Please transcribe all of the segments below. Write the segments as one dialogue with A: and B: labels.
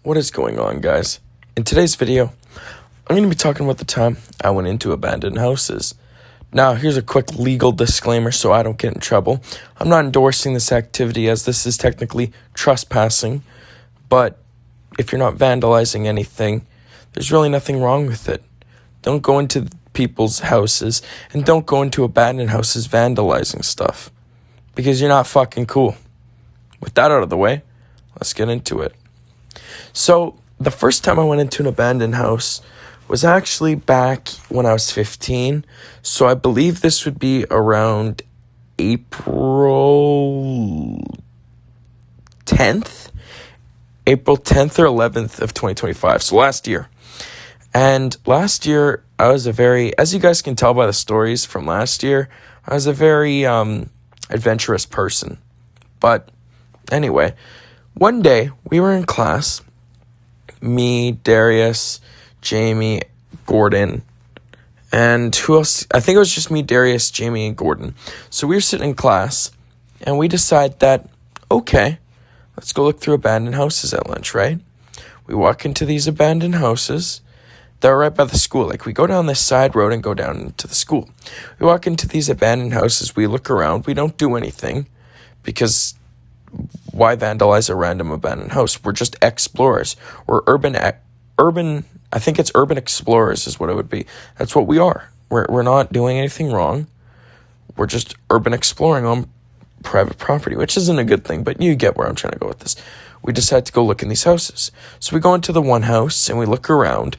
A: What is going on, guys? In today's video, I'm going to be talking about the time I went into abandoned houses. Now, here's a quick legal disclaimer so I don't get in trouble. I'm not endorsing this activity as this is technically trespassing, but if you're not vandalizing anything, there's really nothing wrong with it. Don't go into people's houses and don't go into abandoned houses vandalizing stuff because you're not fucking cool. With that out of the way, let's get into it. So, the first time I went into an abandoned house was actually back when I was 15. So, I believe this would be around April 10th or 11th of 2025. So, last year. And last year, I was as you guys can tell by the stories from last year, I was a very adventurous person. But anyway, one day we were in class. Me, Darius, Jamie, Gordon, and who else? I think it was just me, Darius, Jamie, and Gordon. So we were sitting in class, and we decided that, okay, let's go look through abandoned houses at lunch, right? We walk into these abandoned houses. They're right by the school. Like, we go down this side road and go down into the school. We walk into these abandoned houses. We look around. We don't do anything because why vandalize a random abandoned house? We're just explorers. We're urban, I think it's urban explorers is what it would be. That's what we are. We're not doing anything wrong. We're just urban exploring on private property, which isn't a good thing, but you get where I'm trying to go with this. We decide to go look in these houses. So we go into the one house and we look around,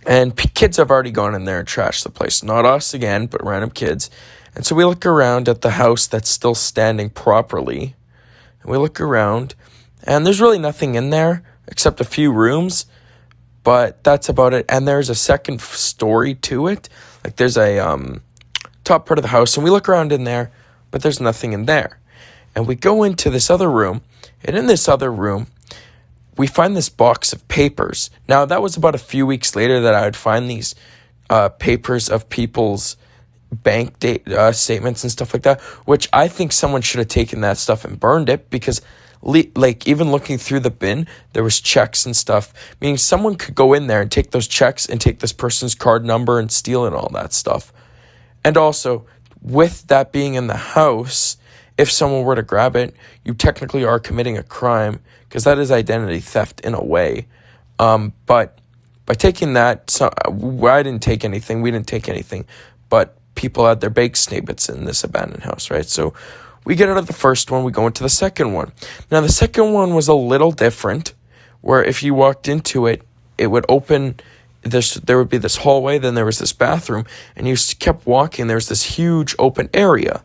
A: and kids have already gone in there and trashed the place. Not us again, but random kids. And so we look around at the house that's still standing properly. And we look around, and there's really nothing in there except a few rooms, but that's about it. And there's a second story to it. Like, there's a top part of the house, and we look around in there, but there's nothing in there. And we go into this other room, and in this other room, we find this box of papers. Now, that was about a few weeks later that I would find these papers of people's bank statements and stuff like that, which I think someone should have taken that stuff and burned it, because even looking through the bin, there was checks and stuff, meaning someone could go in there and take those checks and take this person's card number and steal and all that stuff. And also, with that being in the house, if someone were to grab it, you technically are committing a crime, because that is identity theft in a way. But by taking that, I didn't take anything, we didn't take anything, but people had their bank statements in this abandoned house, right? So we get out of the first one, we go into the second one. Now, the second one was a little different, where if you walked into it, it would open, there would be this hallway, then there was this bathroom, and you kept walking, there was this huge open area.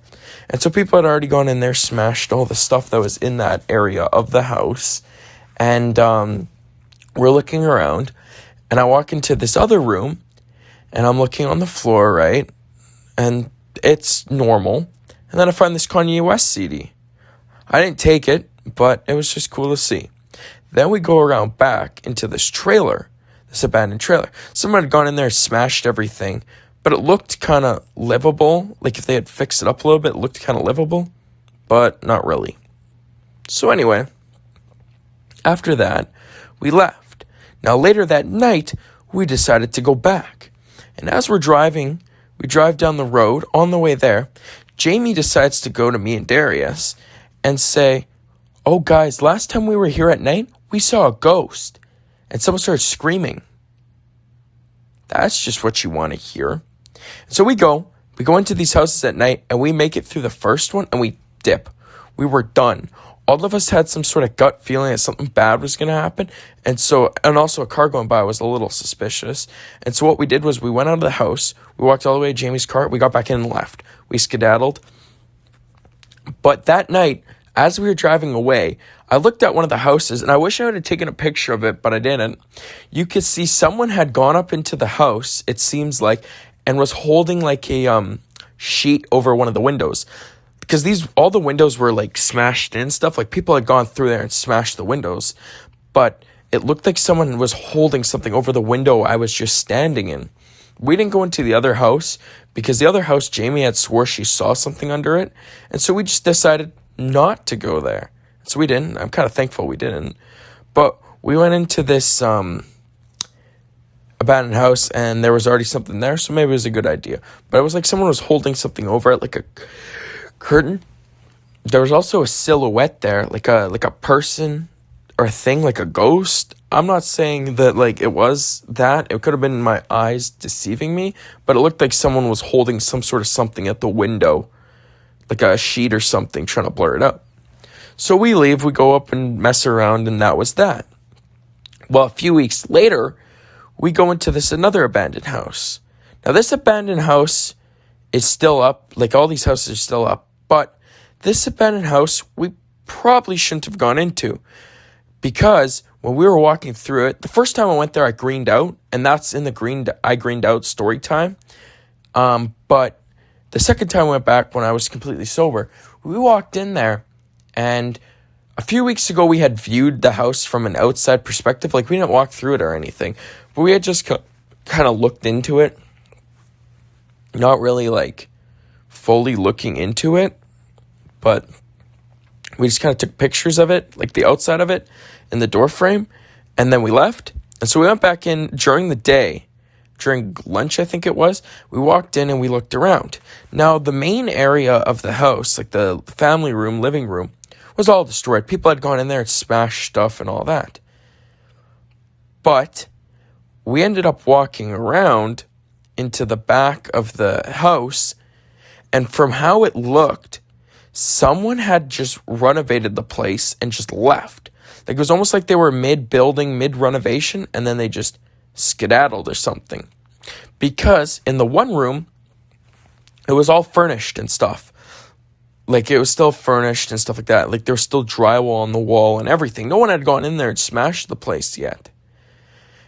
A: And so people had already gone in there, smashed all the stuff that was in that area of the house. And we're looking around, and I walk into this other room, and I'm looking on the floor, right? And it's normal. And then I find this Kanye West CD. I didn't take it, but it was just cool to see. Then we go around back into this trailer, this abandoned trailer. Someone had gone in there and smashed everything, but it looked kind of livable. Like, if they had fixed it up a little bit, it looked kind of livable, but not really. So anyway, after that, we left. Now, later that night, we decided to go back. And as we're driving, we drive down the road. On the way there, Jamie decides to go to me and Darius and say, "Oh, guys, last time we were here at night, we saw a ghost." And someone started screaming. That's just what you want to hear. So we go into these houses at night, and we make it through the first one, and we dip. We were done. All of us had some sort of gut feeling that something bad was going to happen. And also a car going by was a little suspicious. And so what we did was we went out of the house. We walked all the way to Jamie's car. We got back in and left. We skedaddled. But that night, as we were driving away, I looked at one of the houses, and I wish I would have taken a picture of it, but I didn't. You could see someone had gone up into the house, it seems like, and was holding like a sheet over one of the windows. Because all the windows were like smashed in and stuff. Like, people had gone through there and smashed the windows. But it looked like someone was holding something over the window I was just standing in. We didn't go into the other house because the other house, Jamie had swore she saw something under it. And so we just decided not to go there. So we didn't. I'm kind of thankful we didn't. But we went into this abandoned house, and there was already something there, so maybe it was a good idea. But it was like someone was holding something over it, like a curtain. There was also a silhouette there, like a person or a thing, like a ghost. I'm not saying that like it was that. It could have been my eyes deceiving me, but it looked like someone was holding some sort of something at the window, like a sheet or something, trying to blur it out. So we leave, we go up and mess around, and that was that. Well, a few weeks later, we go into this another abandoned house. Now, this abandoned house is still up. Like, all these houses are still up. But this abandoned house, we probably shouldn't have gone into. Because when we were walking through it, the first time I went there, I greened out. And that's in the I greened out story time. But the second time I went back, when I was completely sober, we walked in there. And a few weeks ago, we had viewed the house from an outside perspective. Like, we didn't walk through it or anything. But we had just kind of looked into it. Not really, like, fully looking into it. But we just kind of took pictures of it, like the outside of it, in the door frame. And then we left. And so we went back in during the day. During lunch, I think it was. We walked in and we looked around. Now, the main area of the house, like the family room, living room, was all destroyed. People had gone in there and smashed stuff and all that. But we ended up walking around into the back of the house, and from how it looked, someone had just renovated the place and just left. Like, it was almost like they were mid-building, mid-renovation, and then they just skedaddled or something. Because in the one room, it was all furnished and stuff. Like, it was still furnished and stuff like that. Like, there was still drywall on the wall and everything. No one had gone in there and smashed the place yet.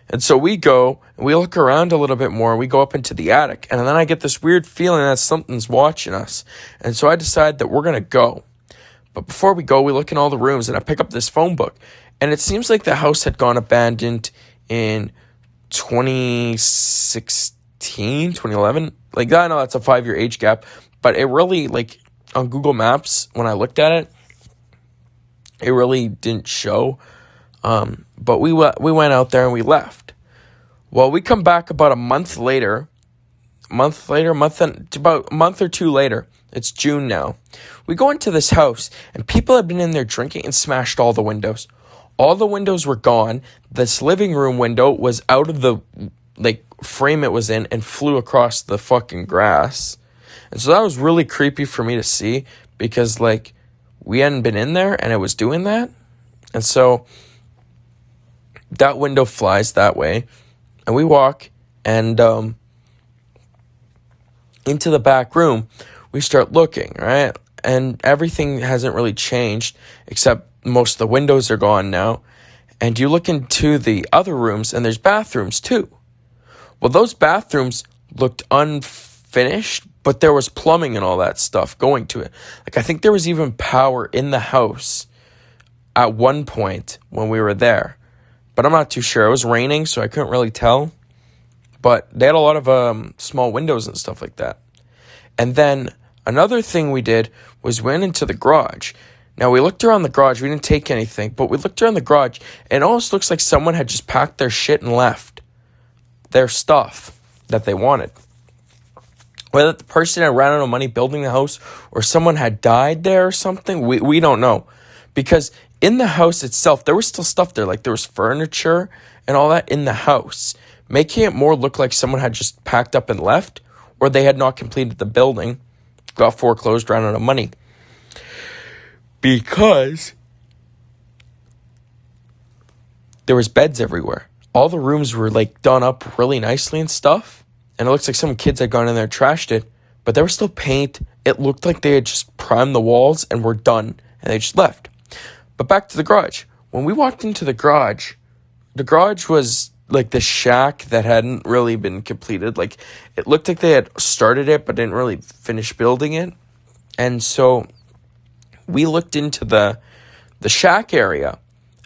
A: And so we go, and we look around a little bit more, and we go up into the attic. And then I get this weird feeling that something's watching us. And so I decide that we're going to go. But before we go, we look in all the rooms, and I pick up this phone book. And it seems like the house had gone abandoned in 2016, 2011. Like, I know that's a 5-year age gap. But it really, like, on Google Maps, when I looked at it, it really didn't show. But we went out there and we left. Well, we come back about a month later, about a month or two later. It's June now. We go into this house, and people had been in there drinking and smashed all the windows. All the windows were gone. This living room window was out of the, like, frame it was in and flew across the fucking grass. And so that was really creepy for me to see, because, like, we hadn't been in there and it was doing that. And so that window flies that way, and we walk, and into the back room, we start looking, right? And everything hasn't really changed, except most of the windows are gone now. And you look into the other rooms, and there's bathrooms too. Well, those bathrooms looked unfinished, but there was plumbing and all that stuff going to it. Like, I think there was even power in the house at one point when we were there. But I'm not too sure. It was raining, so I couldn't really tell. But they had a lot of small windows and stuff like that. And then another thing we did was went into the garage. Now, we looked around the garage. We didn't take anything, but we looked around the garage, and it almost looks like someone had just packed their shit and left. Their stuff that they wanted. Whether the person had ran out of money building the house or someone had died there or something, we don't know. Because in the house itself, there was still stuff there. Like, there was furniture and all that in the house, making it more look like someone had just packed up and left, or they had not completed the building, got foreclosed, ran out of money. Because there was beds everywhere. All the rooms were, like, done up really nicely and stuff. And it looks like some kids had gone in there and trashed it. But there was still paint. It looked like they had just primed the walls and were done. And they just left. But back to the garage. When we walked into the garage was like the shack that hadn't really been completed. Like, it looked like they had started it but didn't really finish building it. And so we looked into the shack area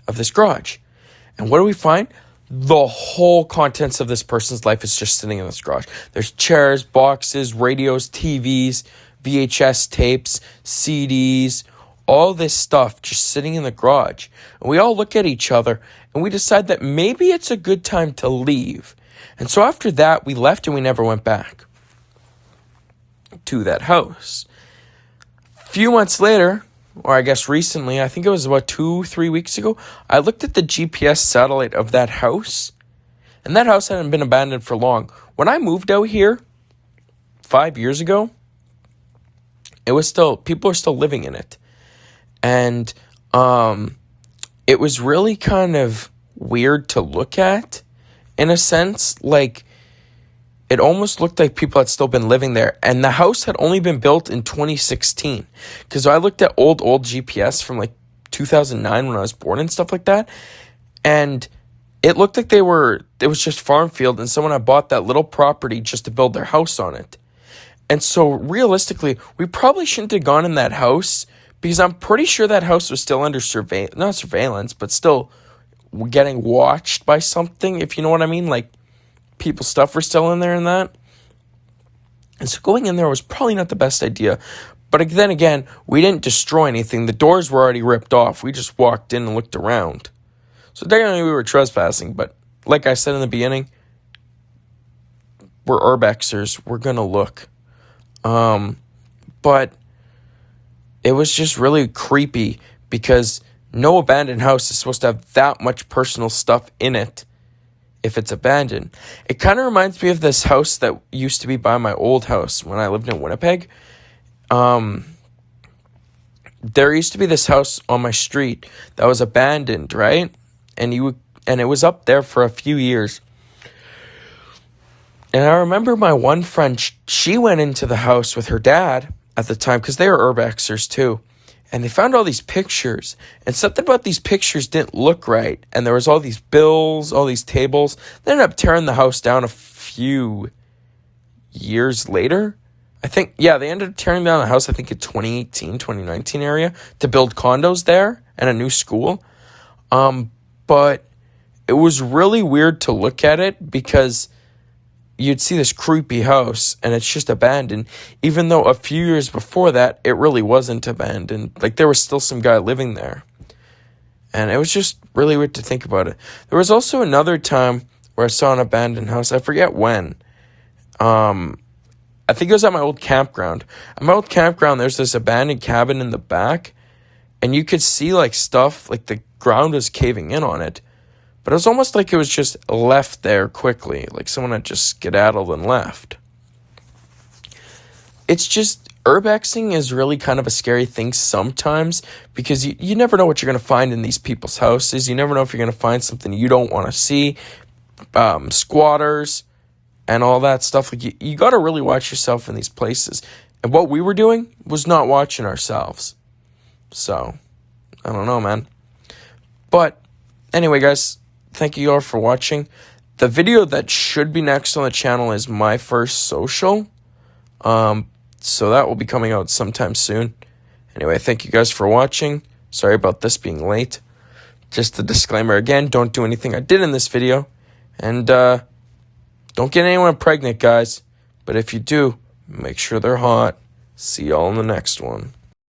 A: of this garage. And what do we find? The whole contents of this person's life is just sitting in this garage. There's chairs, boxes, radios, TVs, VHS tapes, CDs, all this stuff just sitting in the garage. And we all look at each other and we decide that maybe it's a good time to leave. And so after that, we left and we never went back to that house. A few months later, or I guess recently, I think it was about 2-3 weeks ago, I looked at the GPS satellite of that house, and that house hadn't been abandoned for long. When I moved out here 5 years ago, people were still living in it. And it was really kind of weird to look at, in a sense. Like, it almost looked like people had still been living there. And the house had only been built in 2016. Because I looked at old GPS from like 2009 when I was born and stuff like that. And it looked like it was just farm field, and someone had bought that little property just to build their house on it. And so realistically, we probably shouldn't have gone in that house, because I'm pretty sure that house was still under not surveillance, but still getting watched by something, if you know what I mean. Like, people's stuff were still in there and that. And so going in there was probably not the best idea. But then again, we didn't destroy anything. The doors were already ripped off. We just walked in and looked around. So technically we were trespassing, but like I said in the beginning, we're urbexers. We're going to look. But it was just really creepy, because no abandoned house is supposed to have that much personal stuff in it if it's abandoned. It kind of reminds me of this house that used to be by my old house when I lived in Winnipeg. There used to be this house on my street that was abandoned, right? And it was up there for a few years. And I remember my one friend, she went into the house with her dad at the time, because they were urbexers too. And they found all these pictures, and something about these pictures didn't look right. And there was all these bills, all these tables. They ended up tearing the house down a few years later. They ended up tearing down the house, I think in 2018, 2019 area, to build condos there and a new school. But it was really weird to look at it, because you'd see this creepy house and it's just abandoned, even though a few years before that, it really wasn't abandoned. Like, there was still some guy living there. And it was just really weird to think about it. There was also another time where I saw an abandoned house. I forget when. I think it was at my old campground. At my old campground, there's this abandoned cabin in the back, and you could see like stuff, like the ground was caving in on it. But it was almost like it was just left there quickly, like someone had just skedaddled and left. It's just, urbexing is really kind of a scary thing sometimes, because you never know what you're going to find in these people's houses. You never know if you're going to find something you don't want to see, squatters, and all that stuff. Like, you got to really watch yourself in these places. And what we were doing was not watching ourselves. So, I don't know, man. But anyway, guys, thank you all for watching. The video that should be next on the channel is my first social. So that will be coming out sometime soon. Anyway, thank you guys for watching. Sorry about this being late. Just a disclaimer again, don't do anything I did in this video. And don't get anyone pregnant, guys. But if you do, make sure they're hot. See y'all in the next one.